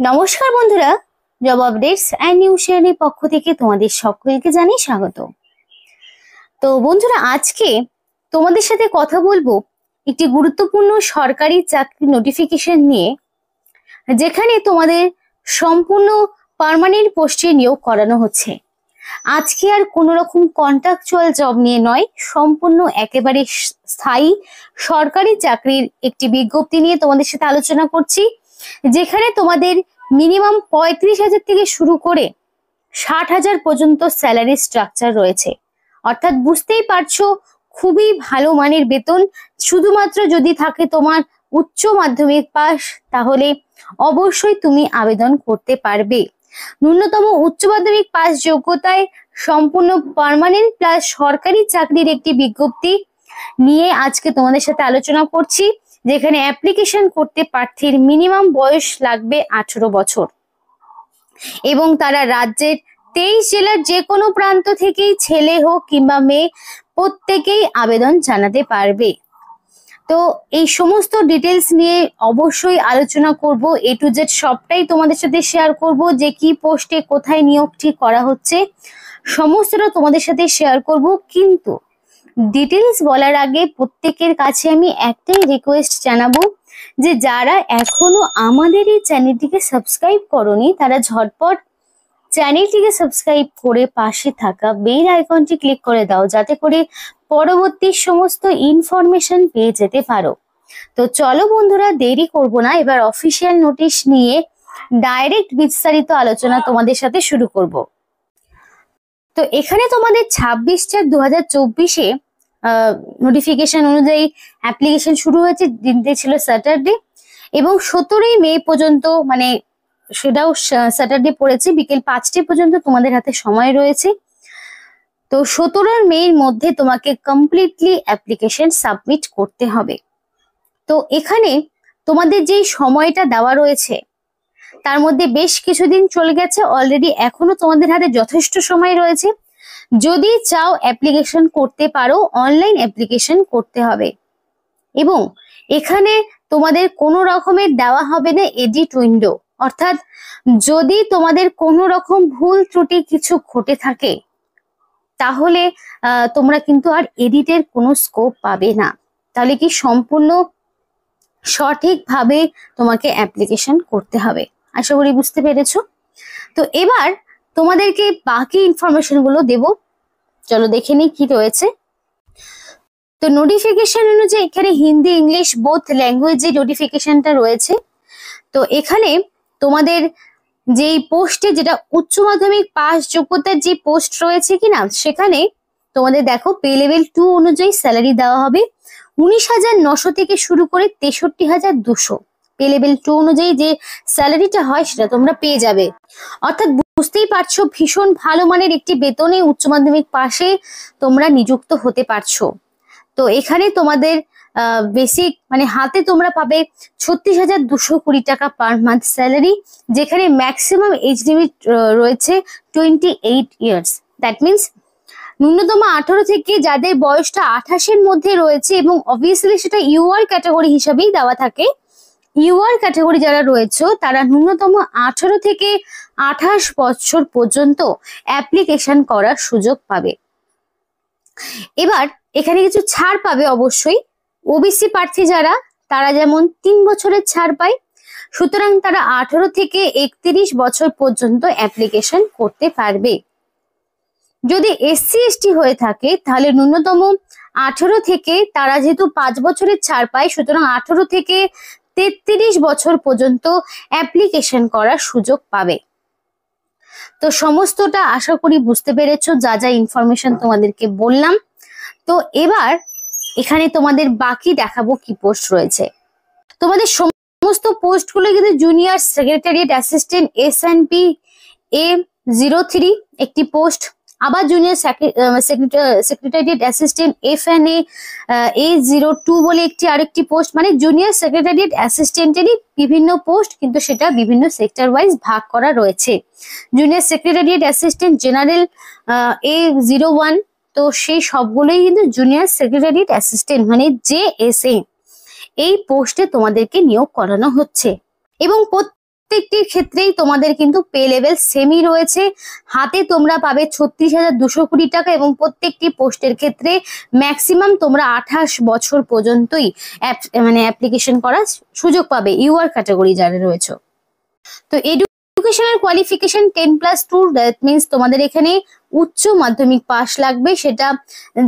নমস্কার বন্ধুরা, job updates and নিউজের পক্ষ থেকে তোমাদের সকলকে জানাই স্বাগত। তো বন্ধুরা, আজকে তোমাদের সাথে কথা বলবো একটি গুরুত্বপূর্ণ সরকারি চাকরি নোটিফিকেশন নিয়ে, যেখানে তোমাদের সম্পূর্ণ পার্মানেন্ট পোস্টে নিয়োগ করানো হচ্ছে। আজকে আর কোনো রকম কন্ট্রাকচুয়াল জব নিয়ে নয়, সম্পূর্ণ একেবারে স্থায়ী সরকারি চাকরির একটি বিজ্ঞপ্তি নিয়ে তোমাদের সাথে আলোচনা করছি, যেখানে তোমাদের মিনিমাম 35,000 থেকে শুরু করে 60,000 পর্যন্ত স্যালারি স্ট্রাকচার রয়েছে। অর্থাৎ বুঝতেই পারছো, খুবই ভালো মানের বেতন। শুধুমাত্র যদি থাকে তোমার উচ্চ মাধ্যমিক পাস, তাহলে অবশ্যই তুমি আবেদন করতে পারবে। ন্যূনতম উচ্চ মাধ্যমিক পাস যোগ্যতায় সম্পূর্ণ পার্মানেন্ট প্লাস সরকারি চাকরির একটি বিজ্ঞপ্তি নিয়ে আজকে তোমাদের সাথে আলোচনা করছি, যেখানে অ্যাপ্লিকেশন করতে প্রার্থীর মিনিমাম বয়স লাগবে 18 বছর এবং তারা রাজ্যের 23 জেলার যে কোনো প্রান্ত থেকেই, ছেলে হোক কিংবা মেয়ে, প্রত্যেকেই আবেদন জানাতে পারবে। তো এই সমস্ত ডিটেলস নিয়ে অবশ্যই আলোচনা করব, A to Z সবটাই তোমাদের সাথে শেয়ার করব। যে কি পোস্টে কোথায় নিয়োগটি করা হচ্ছে সমস্তটা তোমাদের সাথে শেয়ার করব। কিন্তু ডিটেলস বলার আগে প্রত্যেকের কাছে আমি একটাই রিকোয়েস্ট জানাবো, যে যারা এখনো আমাদের এই চ্যানেলটিকে সাবস্ক্রাইব করোনি, তারা ঝটপট চ্যানেলটিকে সাবস্ক্রাইব করে পাশে থাকা বেল আইকনটি ক্লিক করে দাও, যাতে করে পরবর্তী সমস্ত ইনফরমেশন পেয়ে যেতে পারো। তো চলো বন্ধুরা, দেরি করব না, এবার অফিসিয়াল নোটিশ নিয়ে ডাইরেক্ট বিস্তারিত আলোচনা তোমাদের সাথে শুরু করব। তো এখানে তোমাদের 26/4/2024-এ নোটিফিকেশন অনুযায়ী অ্যাপ্লিকেশন শুরু হয়েছে। দিনটি ছিল স্যাটারডে এবং 17ই মে পর্যন্ত, মানে সেটাও স্যাটারডে পড়েছে, বিকেল 5টে পর্যন্ত তোমাদের হাতে সময় রয়েছে। তো 17 মের মধ্যে তোমাকে কমপ্লিটলি অ্যাপ্লিকেশন সাবমিট করতে হবে। তো এখানে তোমাদের যে সময়টা দেওয়া রয়েছে তার মধ্যে বেশ কিছুদিন চলে গেছে অলরেডি, এখনো তোমাদের হাতে যথেষ্ট সময় রয়েছে। যদি চাও অ্যাপ্লিকেশন করতে পারো, অনলাইন অ্যাপ্লিকেশন করতে হবে এবং এখানে তোমাদের কোনো রকমের দেওয়া হবে না এডিট উইন্ডো। অর্থাৎ যদি তোমাদের কোনো রকম ভুল ত্রুটি কিছু ঘটে থাকে, তাহলে তোমরা কিন্তু আর এডিটের কোনো স্কোপ পাবে না। তাহলে কি সম্পূর্ণ সঠিকভাবে তোমাকে অ্যাপ্লিকেশন করতে হবে। আশা করি বুঝতে পেরেছো। তো এবার তোমাদেরকে বাকি ইনফরমেশন গুলো দেব, চলো দেখে নিই কি রয়েছে। তো নোটিফিকেশন অনুযায়ী এখানে হিন্দি ইংলিশ বোথ ল্যাঙ্গুয়েজে নোটিফিকেশনটা রয়েছে। তো এখানে তোমাদের যেই পোস্টে, যেটা উচ্চ মাধ্যমিক পাস যোগ্যতার যে পোস্ট রয়েছে কিনা, সেখানে তোমাদের দেখো পে লেভেল 2 অনুযায়ী স্যালারি দেওয়া হবে 19,900 থেকে শুরু করে 63,200। পে লেভেল 2 অনুযায়ী যে স্যালারিটা হয় সেটা তোমরা পেয়ে যাবে। অর্থাৎ বুঝতেই পারছো, ভীষণ ভালো মানের একটি বেতনে উচ্চ মাধ্যমিক পাশে তোমরা নিযুক্ত হতে পারছো। তো এখানে তোমাদের বেসিক মানে হাতে তোমরা পাবে 36,220 টাকা পার মান্থ স্যালারি, যেখানে ম্যাক্সিমাম এজ লিমিট রয়েছে 28 ইয়ার্স। দ্যাট মিনস ন্যূনতম 18 থেকে যাদের বয়সটা 28-এর মধ্যে রয়েছে, এবং অবভিয়াসলি সেটা ইউআর ক্যাটাগরি হিসাবেই দেওয়া থাকে। ইউআর ক্যাটাগরি যারা রয়েছে তারা ন্যূনতম 18 থেকে 28 বছর পর্যন্ত অ্যাপ্লিকেশন করার সুযোগ পাবে। এবার এখানে কিছু ছাড় পাবে অবশ্যই। ওবিসি প্রার্থী যারা, তারা যেমন 3 বছরের ছাড় পায়, সুতরাং তারা 18 থেকে 31 বছর পর্যন্ত অ্যাপ্লিকেশন করতে পারবে। যদি এসসি এসটি হয়ে থাকে, তাহলে ন্যূনতম 18 থেকে, তারা যেহেতু 5 বছরের ছাড় পায়, সুতরাং 18 থেকে 33 বছর পর্যন্ত অ্যাপ্লিকেশন করার সুযোগ পাবে। তো সমস্তটা আশা করি বুঝতে পেরেছো, যা যা ইনফরমেশন তোমাদেরকে বললাম। তো এবার এখানে তোমাদের বাকি দেখাবো কি পোস্ট রয়েছে। তোমাদের সমস্ত পোস্টগুলো কিন্তু junior secretariat assistant SNP A03 একটি পোস্ট, আবার junior secretariat assistant FNA A02 বলে আরেকটি পোস্ট। মানে জুনিয়র সেক্রেটারিয়েট অ্যাসিস্ট্যান্টেরই বিভিন্ন পোস্ট, কিন্তু সেটা বিভিন্ন সেক্টর ওয়াইজ ভাগ করা রয়েছে। Junior secretariat assistant general A01, তো সেই সবগুলোই কিন্তু জুনিয়র সেক্রেটারিয়েট অ্যাসিস্ট্যান্ট মানে JSA এই পোস্টে তোমাদেরকে নিয়োগ করানো হচ্ছে। এবং প্রত্যেকটির ক্ষেত্রেই তোমাদের কিন্তু পে লেভেল সেমই রয়েছে। হাতে তোমরা পাবে 36,220 টাকা এবং প্রত্যেকটি পোস্টের ক্ষেত্রে ম্যাক্সিমাম তোমরা 28 বছর পর্যন্তই অ্যাপ্লিকেশন করার সুযোগ পাবে, ইউআর ক্যাটাগরি যারা রয়েছে। তো এডুকেশনাল কোয়ালিফিকেশন 10+2, দ্যাট মিনস তোমাদের এখানে উচ্চ মাধ্যমিক পাস লাগবে। সেটা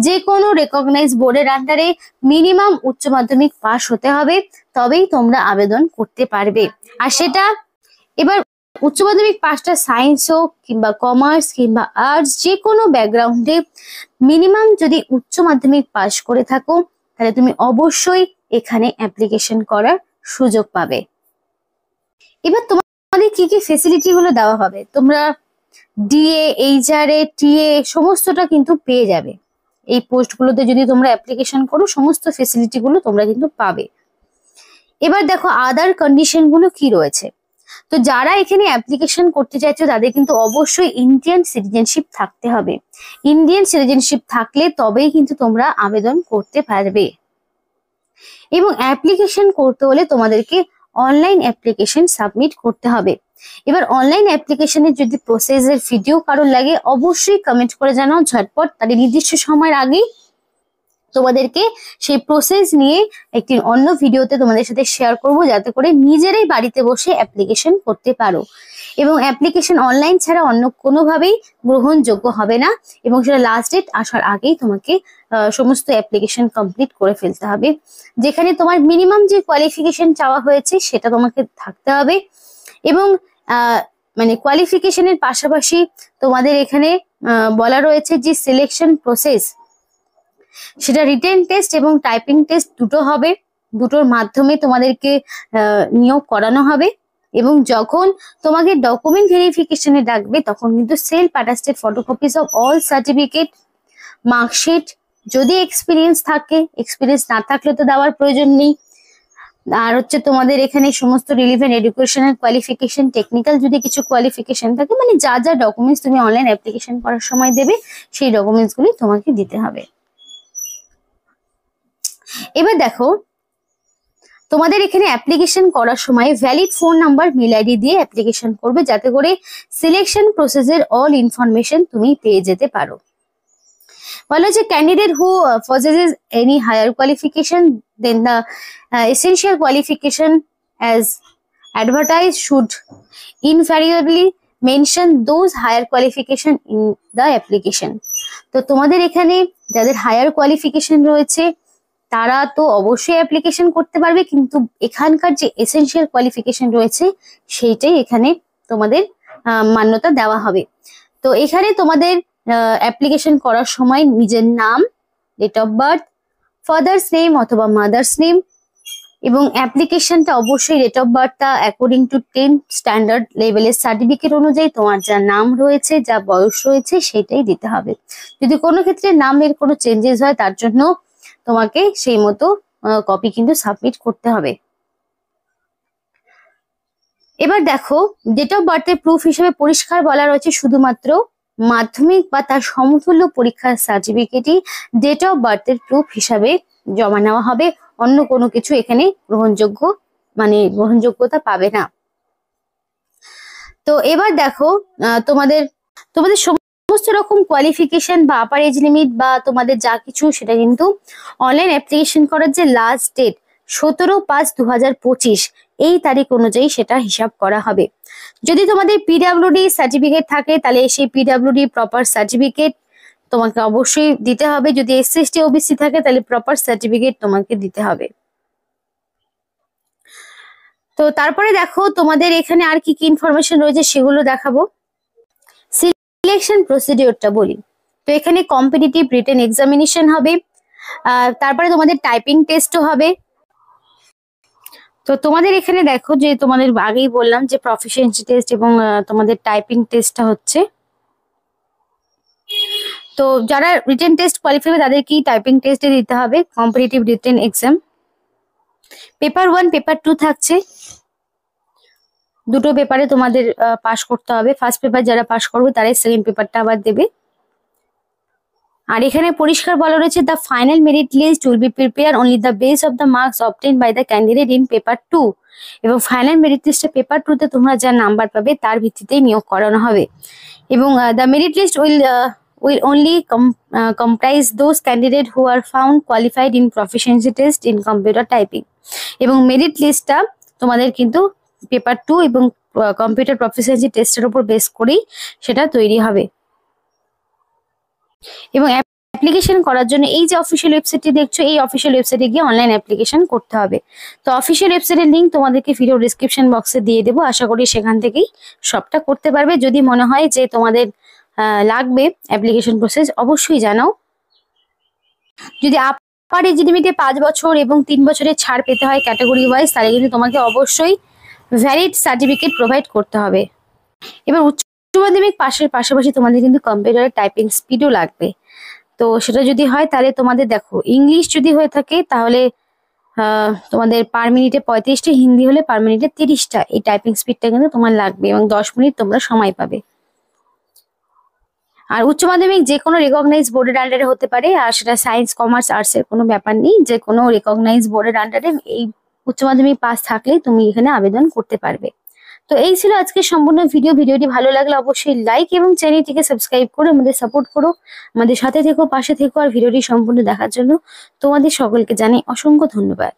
যে কোনো রেকগনাইজ বোর্ডের আন্ডারে মিনিমাম উচ্চ মাধ্যমিক পাস হতে হবে, তবেই তোমরা আবেদন করতে পারবে। আর সেটা এবার উচ্চ মাধ্যমিক পাসটা সায়েন্স হোক কিংবা কমার্স কিংবা আর্টস, যে কোনো ব্যাকগ্রাউন্ডে মিনিমাম যদি উচ্চ মাধ্যমিক পাস করে থাকো তাহলে তুমি অবশ্যই এখানে অ্যাপ্লিকেশন করার সুযোগ পাবে। এবার তোমাদের কি কি ফেসিলিটি গুলো দেওয়া হবে, তোমরা ডিএ, এইচআরএ, টিএ সমস্তটা কিন্তু পেয়ে যাবে। এই পোস্টগুলোতে যদি তোমরা অ্যাপ্লিকেশন করো সমস্ত ফেসিলিটি গুলো তোমরা কিন্তু পাবে। এবার দেখো আদার কন্ডিশন গুলো কি রয়েছে। তো যারা এখানে অ্যাপ্লিকেশন করতে চাইছো তাদের কিন্তু অবশ্যই ইন্ডিয়ান সিটিজেনশিপ থাকতে হবে। ইন্ডিয়ান সিটিজেনশিপ থাকলে তবেই কিন্তু তোমরা আবেদন করতে পারবে। এবং অ্যাপ্লিকেশন করতে হলে তোমাদেরকে অনলাইন অ্যাপ্লিকেশন সাবমিট করতে হবে। এবার অনলাইন অ্যাপ্লিকেশনের যদি প্রসেসের ভিডিও কারোর লাগে অবশ্যই কমেন্ট করে জানাও ঝটপট, তাদের নির্দিষ্ট সময়ের আগেই তোমাদেরকে সেই প্রসেস নিয়ে একটি অন্য ভিডিওতে তোমাদের সাথে শেয়ার করব, যাতে করে নিজেরাই বাড়িতে বসে অ্যাপ্লিকেশন করতে পারো। এবং অ্যাপ্লিকেশন অনলাইন ছাড়া অন্য কোনোভাবেই গ্রহণযোগ্য হবে না, এবং সেটা লাস্ট ডেট আসার আগেই তোমাকে সমস্ত অ্যাপ্লিকেশন কমপ্লিট করে ফেলতে হবে। যেখানে তোমার মিনিমাম যে কোয়ালিফিকেশন চাওয়া হয়েছে সেটা তোমাকে থাকতে হবে। এবং কোয়ালিফিকেশনের পাশাপাশি তোমাদের এখানে বলা রয়েছে যে সিলেকশন প্রসেস, সেটা রিটেন টেস্ট এবং টাইপিং টেস্ট দুটো হবে। দুটোর মাধ্যমে তোমাদেরকে নিয়োগ করানো হবে। এবং যখন তোমাকে ডকুমেন্ট ভেরিফিকেশনে ডাকবে তখন কিন্তু self attested photocopies of all certificate, marksheet, যদি এক্সপিরিয়েন্স থাকে, এক্সপিরিয়েন্স না থাকলে তো দেওয়ার প্রয়োজন নেই। আর হচ্ছে তোমাদের এখানে সমস্ত রিলিভেন্ট এডুকেশনাল কোয়ালিফিকেশন, টেকনিক্যাল যদি কিছু কোয়ালিফিকেশন থাকে, যা যা ডকুমেন্টস তুমি অনলাইন অ্যাপ্লিকেশন করার সময় দেবে সেই ডকুমেন্টস গুলি তোমাকে দিতে হবে। এবার দেখো তোমাদের এখানে অ্যাপ্লিকেশন করার সময় valid phone number, mail ID দিয়ে অ্যাপ্লিকেশন করবে, যাতে করে সিলেকশন প্রসেসের অল ইনফরমেশন তুমি পেয়ে যেতে পারো। বলা হচ্ছে candidate who possesses any higher qualification than the essential qualification as advertised should invariably mention those higher qualification in the application. তো তোমাদের এখানে যাদের হায়ার কোয়ালিফিকেশন রয়েছে তারা তো অবশ্যই অ্যাপ্লিকেশন করতে পারবে, কিন্তু এখানকার যে এসেনশিয়াল কোয়ালিফিকেশন রয়েছে সেইটাই এখানে তোমাদের মান্যতা দেওয়া হবে। তো এখানে তোমাদের অ্যাপ্লিকেশন করার সময় নিজের নাম, date of birth, father's name অথবা মাদার্স নেম, এবং অ্যাপ্লিকেশনটা অবশ্যই ডেট অফ বার্থটা অ্যাকর্ডিং টু 10 স্ট্যান্ডার্ড লেভেলের সার্টিফিকেট অনুযায়ী তোমার যা নাম রয়েছে, যা বয়স রয়েছে সেটাই দিতে হবে। যদি কোনো ক্ষেত্রে নামের কোনো চেঞ্জেস হয় তার জন্য তোমাকে সেই মতো কপি কিন্তু সাবমিট করতে হবে। এবার দেখো ডেট অফ বার্থের প্রুফ হিসেবে পরিষ্কার বলা রয়েছে শুধুমাত্র মাধ্যমিক বা তার সমতুল্য পরীক্ষার সার্টিফিকেটই ডেট অফ বার্থের প্রুফ হিসাবে জমা নেওয়া হবে, অন্য কোনো কিছু এখানে গ্রহণযোগ্যতা পাবে না। তো এবার দেখো তোমাদের সমস্ত রকম কোয়ালিফিকেশন বা আপার এজ লিমিট বা তোমাদের যা কিছু সেটা কিন্তু অনলাইন অ্যাপ্লিকেশন করার যে লাস্ট ডেট 17/5/2025 এই তারিখ অনুযায়ী সেটা হিসাব করা হবে। যদি তোমাদের পিডাব্লিউডি সার্টিফিকেট থাকে তাহলে সেই পিডাব্লিউডি প্রপার সার্টিফিকেট তোমাকে অবশ্যই দিতে হবে। যদি এসসি এসটি ওবিসি থাকে তাহলে প্রপার সার্টিফিকেট তোমাকে দিতে হবে। তো তারপরে দেখো তোমাদের এখানে আর কি কি ইনফরমেশন রয়েছে সেগুলো দেখাবো। সিলেকশন প্রসিডিওরটা বলি, তো এখানে কম্পিটিটিভ রিটেন এক্সামিনেশন হবে, তারপরে তোমাদের টাইপিং টেস্টও হবে। তো তোমাদের এখানে দেখো যে তোমাদের আগেই বললাম যে প্রফিসিয়েন্সি টেস্ট এবং তোমাদের টাইপিং টেস্টটা হচ্ছে। তো যারা রিটেন টেস্ট কোয়ালিফাই হবে তাদেরকেই টাইপিং টেস্টে দিতে হবে competitive written exam. Paper 1 paper 2 থাকছে, দুটো পেপারে তোমাদের পাস করতে হবে। ফার্স্ট পেপার যারা পাস করবে তারাই সেকেন্ড পেপারটা আবার দেবে। আর এখানে পরিষ্কার বলা রয়েছে the final merit list will be prepare only the base of the marks obtain by the candidate in paper 2। এবং ফাইনাল মেরিট লিস্টে পেপার 2 তে তোমরা যা নাম্বার পাবে তার ভিত্তিতেই নিয়োগ করানো হবে। এবং the merit list will only comprise those candidates who are found qualified in proficiency test in computer typing। এবং মেরিট লিস্টটা তোমাদের কিন্তু পেপার 2 এবং কম্পিউটার প্রফিসিয়েন্সি টেস্টের উপর বেস করেই সেটা তৈরি হবে। এবং অ্যাপ্লিকেশন করার জন্য এই যে অফিসিয়াল ওয়েবসাইটটি দেখছো, এই অফিসিয়াল ওয়েবসাইটে গিয়ে অনলাইন অ্যাপ্লিকেশন করতে হবে। তো অফিসিয়াল ওয়েবসাইটের লিঙ্ক তোমাদেরকে ভিডিও ডেসক্রিপশন বক্সে দিয়ে দেবো, আশা করি সেখান থেকেই সবটা করতে পারবে। যদি মনে হয় যে তোমাদের লাগবে অ্যাপ্লিকেশন প্রসেস, অবশ্যই জানাও। যদি আপার এজ লিমিটে 5 বছর এবং 3 বছরের ছাড় পেতে হয় ক্যাটাগরি ওয়াইজ, তাহলে কিন্তু তোমাকে অবশ্যই ভ্যালিড সার্টিফিকেট প্রোভাইড করতে হবে। এবার উচ্চ মাধ্যমিক পাশের পাশাপাশি তোমাদের কিন্তু কম্পিউটারের টাইপিং স্পিডও লাগবে। তো সেটা যদি হয় তাহলে তোমাদের দেখো, ইংলিশ যদি হয়ে থাকে তাহলে তোমাদের পার মিনিটে 35টা, হিন্দি হলে পার মিনিটে 30টা এই টাইপিং স্পিডটা কিন্তু তোমার লাগবে এবং 10 মিনিট তোমরা সময় পাবে। আর উচ্চ মাধ্যমিক যে কোনো রেকগনাইজ বোর্ডের আন্ডারে হতে পারে, আর সেটা সায়েন্স, কমার্স, আর্টস এর কোনো ব্যাপার নেই। যে কোনো রেকগনাইজ বোর্ডের আন্ডারে এই উচ্চ মাধ্যমিক পাস থাকলেই তুমি এখানে আবেদন করতে পারবে। তো এই ছিল আজকে সম্পূর্ণ ভিডিও। ভিডিওটি ভালো লাগলে অবশ্যই লাইক এবং চ্যানেলটিকে সাবস্ক্রাইব করে আমাদের সাপোর্ট করো, আমাদের সাথে থেকো, পাশে থেকো। আর ভিডিওটি সম্পূর্ণ দেখার জন্য তোমাদের সকলকে জানাই অসংখ্য ধন্যবাদ।